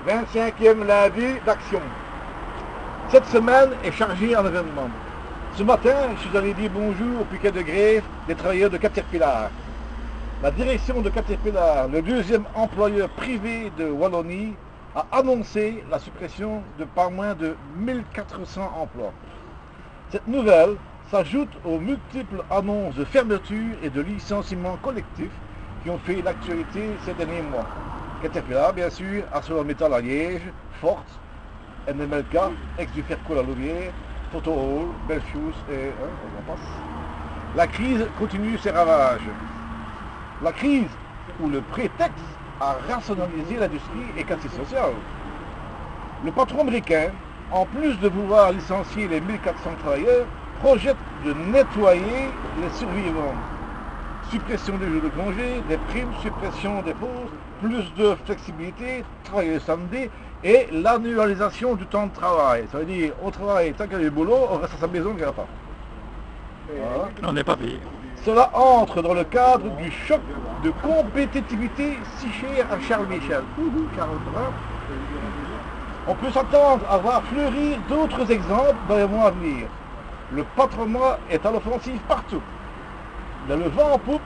25e lundi d'action. Cette semaine est chargée en événements. Ce matin, je suis allé dire bonjour au piquet de grève des travailleurs de Caterpillar. La direction de Caterpillar, le deuxième employeur privé de Wallonie, a annoncé la suppression de pas moins de 1400 emplois. Cette nouvelle s'ajoute aux multiples annonces de fermeture et de licenciements collectifs qui ont fait l'actualité ces derniers mois. Caterpillar, bien sûr, ArcelorMittal à Liège, Ford, NMLK, ex-Duferco à Louvière, Toto Hall, Belfius et on passe. La crise continue ses ravages. La crise ou le prétexte à rationaliser l'industrie est quasi social. Le patron américain, en plus de vouloir licencier les 1400 travailleurs, projette de nettoyer les survivants. Suppression des jours de congé, des primes, suppression des pauses, plus de flexibilité, travail le samedi et l'annualisation du temps de travail. Ça veut dire, au travail, tant qu'il y a du boulot, on reste à sa maison, il n'y en a pas. Voilà. On n'est pas payé. Cela entre dans le cadre du choc de compétitivité si cher à Charles Michel. On peut s'attendre à voir fleurir d'autres exemples dans les mois à venir. Le patronat est à l'offensive partout. Dans le vent en poupe,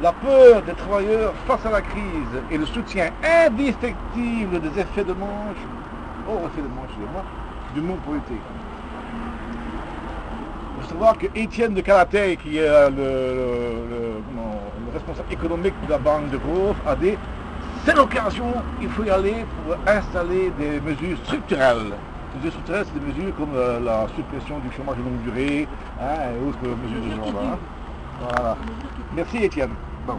la peur des travailleurs face à la crise et le soutien indéfectible des effets de manche, du monde politique. Il faut savoir que Étienne de Calatay, qui est le responsable économique de la Banque de Grove, a dit c'est l'occasion, il faut y aller pour installer des mesures structurelles. Les mesures structurelles, c'est des mesures comme la suppression du chômage de longue durée et autres mesures de ce genre-là. Voilà. Merci Étienne. Bon.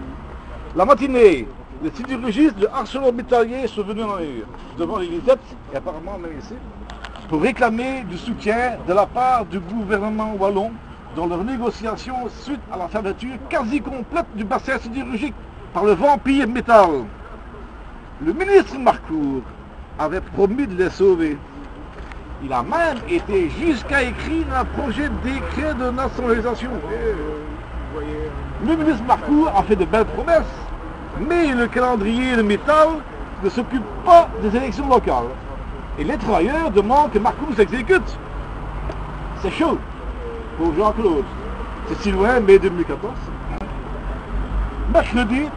La matinée, les sidérurgistes de ArcelorMittal sont venus en mur devant l'Élysée et apparemment même ici, pour réclamer du soutien de la part du gouvernement wallon dans leurs négociations suite à la fermeture quasi complète du bassin sidérurgique par le vampire métal. Le ministre Marcourt avait promis de les sauver. Il a même été jusqu'à écrire un projet de décret de nationalisation. Le ministre Marcourt a fait de belles promesses, mais le calendrier de métal ne s'occupe pas des élections locales. Et les travailleurs demandent que Marcourt s'exécute. C'est chaud pour Jean-Claude. C'est si loin, mai 2014. Mercredi,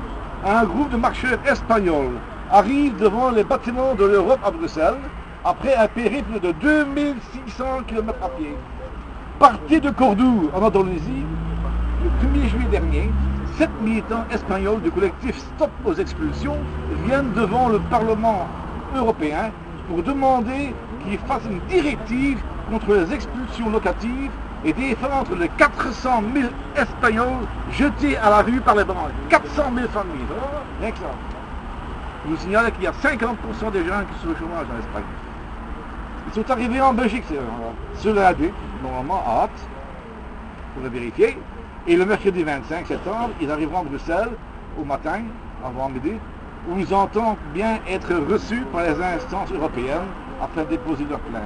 un groupe de marcheurs espagnols arrive devant les bâtiments de l'Europe à Bruxelles après un périple de 2600 km à pied. Parti de Cordoue en Andalousie, le 1er juillet dernier, 7 militants espagnols du collectif Stop aux expulsions viennent devant le Parlement européen pour demander qu'il fasse une directive contre les expulsions locatives et défendre les 400 000 Espagnols jetés à la rue par les banques. 400 000 familles, rien que ça. Je vous signale qu'il y a 50% des gens qui sont au chômage en Espagne. Ils sont arrivés en Belgique ce lundi, normalement à hâte, pour le vérifier. Et le mercredi 25 septembre, ils arriveront à Bruxelles au matin, avant midi, où ils entendent bien être reçus par les instances européennes afin de déposer leur plainte.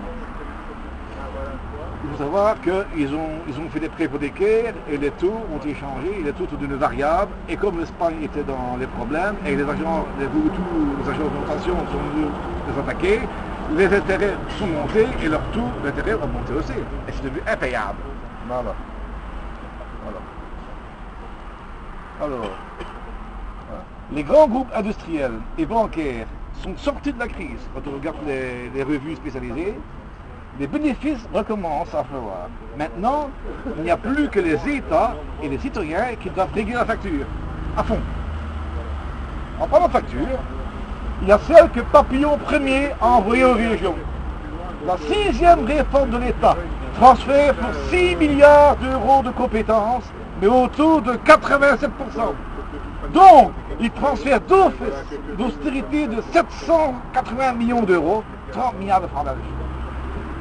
Il faut savoir qu'ils ont fait des prêts hypothécaires et les taux ont été changés, les taux sont d'une variable, et comme l'Espagne était dans les problèmes, et les agents d'augmentation sont venus les attaquer, les intérêts sont montés et leur taux d'intérêt ont monté aussi. Et c'est devenu impayable. Voilà. Alors, les grands groupes industriels et bancaires sont sortis de la crise. Quand on regarde les revues spécialisées, les bénéfices recommencent à pleuvoir. Maintenant, il n'y a plus que les États et les citoyens qui doivent régler la facture, à fond. En parlant de facture, il y a celle que Papillon Ier a envoyée aux régions. La 6e réforme de l'État transfère pour 6 milliards d'euros de compétences, mais au taux de 87%. Donc, il transfère d'austérité de 780 millions d'euros, 30 milliards de francs belges.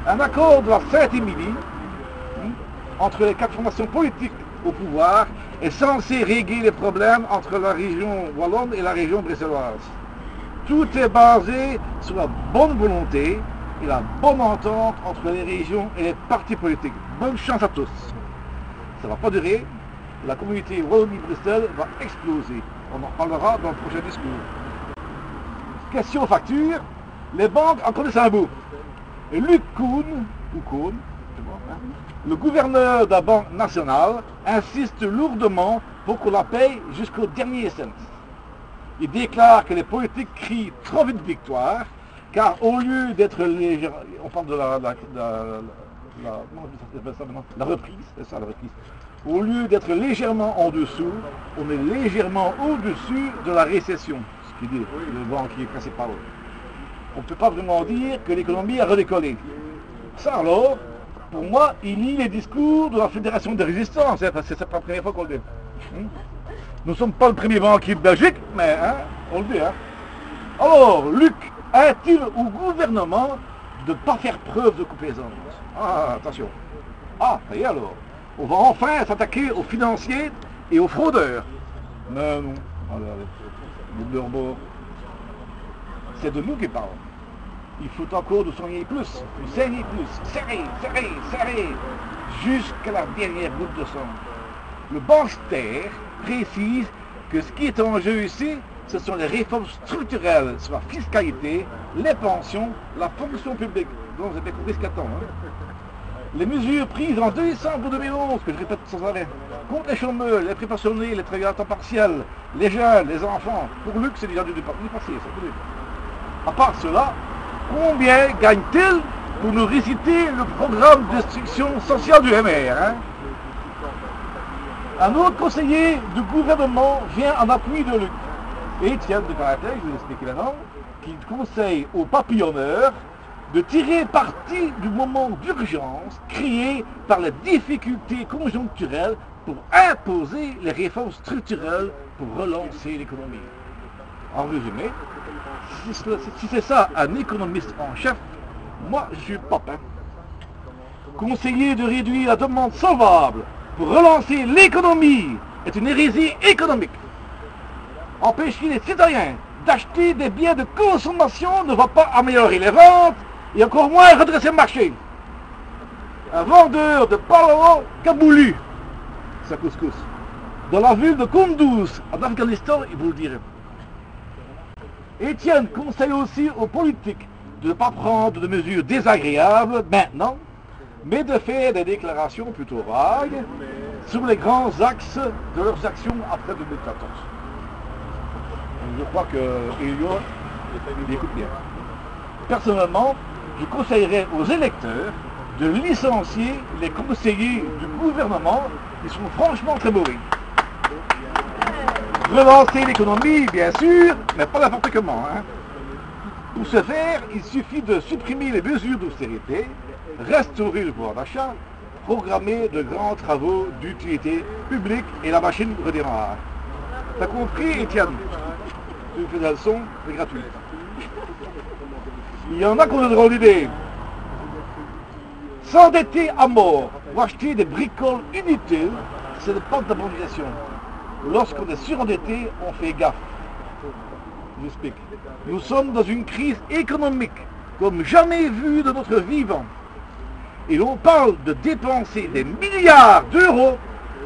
Un accord de la Saint-Émilie, entre les 4 formations politiques au pouvoir, est censé régler les problèmes entre la région wallonne et la région bruxelloise. Tout est basé sur la bonne volonté et la bonne entente entre les régions et les partis politiques. Bonne chance à tous. Ça ne va pas durer. La communauté Wallonie-Bruxelles va exploser. On en parlera dans le prochain discours. question facture, les banques en connaissent un bout. Et Luc Kuhn, c'est bon, hein, le gouverneur de la Banque nationale, insiste lourdement pour qu'on la paye jusqu'au dernier cent. Il déclare que les politiques crient trop vite victoire, car au lieu d'être légère, on parle de la reprise, c'est ça la reprise. Au lieu d'être légèrement en dessous, on est légèrement au-dessus de la récession, ce qui dit le banquier principal. On ne peut pas vraiment dire que l'économie a redécollé. Ça alors, pour moi, il lit les discours de la Fédération de résistance, hein, parce que c'est pas la première fois qu'on le dit. Nous ne sommes pas le premier banquier de Belgique, mais hein, on le dit. Hein. Alors, Luc, est-il au gouvernement de ne pas faire preuve de complaisance? Ah, attention. Ah, et alors? On va enfin s'attaquer aux financiers et aux fraudeurs. Non, non. Allez, de leur bord. C'est de nous qui parlons. Il faut encore nous soigner plus, nous saigner plus, serrer, serrer, serrer, jusqu'à la dernière goutte de sang. Le banquetaire précise que ce qui est en jeu ici, ce sont les réformes structurelles sur la fiscalité, les pensions, la fonction publique. Donc vous avez compris ce qu'attend. Hein. Les mesures prises en décembre 2011, que je répète sans arrêt, contre les chômeurs, les prépensionnés, les travailleurs à temps partiel, les jeunes, les enfants. Pour Luc, c'est déjà du passé, ça peut dire. À part cela, combien gagne-t-il pour nous réciter le programme de destruction sociale du MR hein? Un autre conseiller du gouvernement vient en appui de Luc. Étienne de Caractère, je vais vous expliquer maintenant, qui conseille aux papillonneurs de tirer parti du moment d'urgence créé par les difficultés conjoncturelles pour imposer les réformes structurelles pour relancer l'économie. En résumé, si c'est ça un économiste en chef, moi je suis papa. Conseiller de réduire la demande solvable pour relancer l'économie est une hérésie économique. Empêcher les citoyens d'acheter des biens de consommation ne va pas améliorer les ventes et encore moins redresser le marché. Un vendeur de Palao Kabouli, sa couscous, dans la ville de Kunduz, en Afghanistan, il vous le dirait. Étienne conseille aussi aux politiques de ne pas prendre de mesures désagréables maintenant, mais de faire des déclarations plutôt vagues sur les grands axes de leurs actions après 2014. Je crois que Elliot écoute bien. Personnellement, je conseillerais aux électeurs de licencier les conseillers du gouvernement qui sont franchement très mauvais. Relancer l'économie, bien sûr, mais pas n'importe comment. Hein. Pour ce faire, il suffit de supprimer les mesures d'austérité, restaurer le pouvoir d'achat, programmer de grands travaux d'utilité publique et la machine redémarre. T'as compris, Étienne? Tu fais la leçon, c'est gratuit. Il y en a qui ont drôle d'idée. S'endetter à mort ou acheter des bricoles inutiles, c'est le pas d'abomination. Lorsqu'on est surendetté, on fait gaffe. J'explique. Nous sommes dans une crise économique comme jamais vue de notre vivant. Et l'on parle de dépenser des milliards d'euros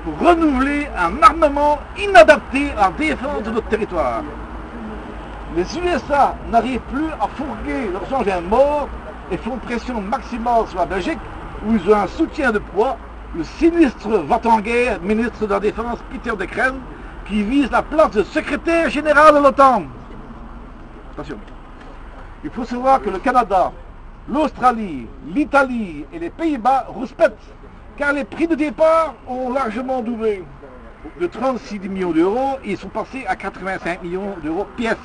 pour renouveler un armement inadapté à la défense de notre territoire. Les USA n'arrivent plus à fourguer leurs engins morts et font pression maximale sur la Belgique où ils ont un soutien de poids, le sinistre va-t-en-guerre, ministre de la Défense Peter de Crème, qui vise la place de secrétaire général de l'OTAN. Attention. Il faut savoir que le Canada, l'Australie, l'Italie et les Pays-Bas rouspètent, car les prix de départ ont largement doublé. De 36 millions d'euros, ils sont passés à 85 millions d'euros pièce.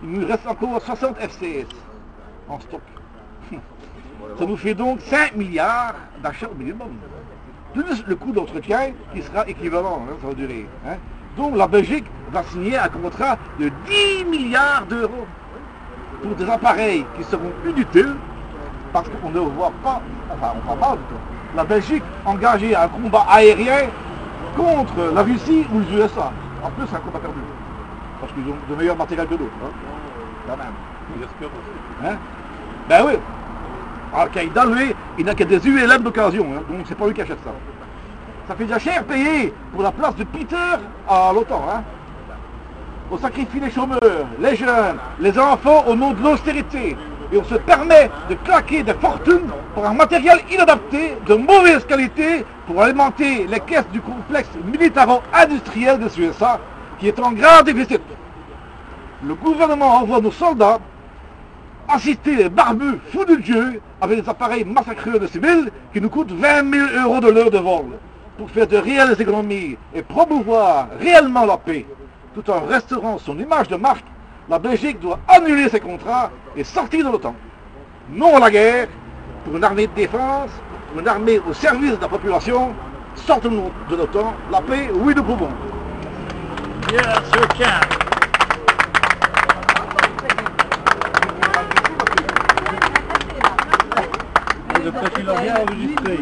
Il nous reste encore 60 FCS en stock. Ça nous fait donc 5 milliards d'achats au minimum. Plus le coût d'entretien qui sera équivalent, hein, ça va durer. Hein. Donc la Belgique va signer un contrat de 10 milliards d'euros pour des appareils qui seront inutiles parce qu'on ne voit pas, enfin on ne voit pas la Belgique engagée à un combat aérien contre la Russie ou les USA. En plus c'est un combat perdu. Parce qu'ils ont de meilleurs matériels que d'autres. Hein. Quand même. Hein? Ben oui. Al-Qaïda, lui, il n'a que des ULM d'occasion, hein, donc c'est pas lui qui achète ça. Ça fait déjà cher payé pour la place de Peter à l'OTAN. Hein. On sacrifie les chômeurs, les jeunes, les enfants au nom de l'austérité. Et on se permet de claquer des fortunes pour un matériel inadapté, de mauvaise qualité, pour alimenter les caisses du complexe militaro-industriel des USA, qui est en grand déficit. Le gouvernement envoie nos soldats assister les barbus fous de Dieu avec des appareils massacreurs de civils qui nous coûtent 20 000 € de l'heure de vol pour faire de réelles économies et promouvoir réellement la paix. Tout en restaurant son image de marque, la Belgique doit annuler ses contrats et sortir de l'OTAN. Non à la guerre, pour une armée de défense, pour une armée au service de la population, sortons de l'OTAN, la paix, oui nous pouvons. Yes, we can. Le président vient enregistrer.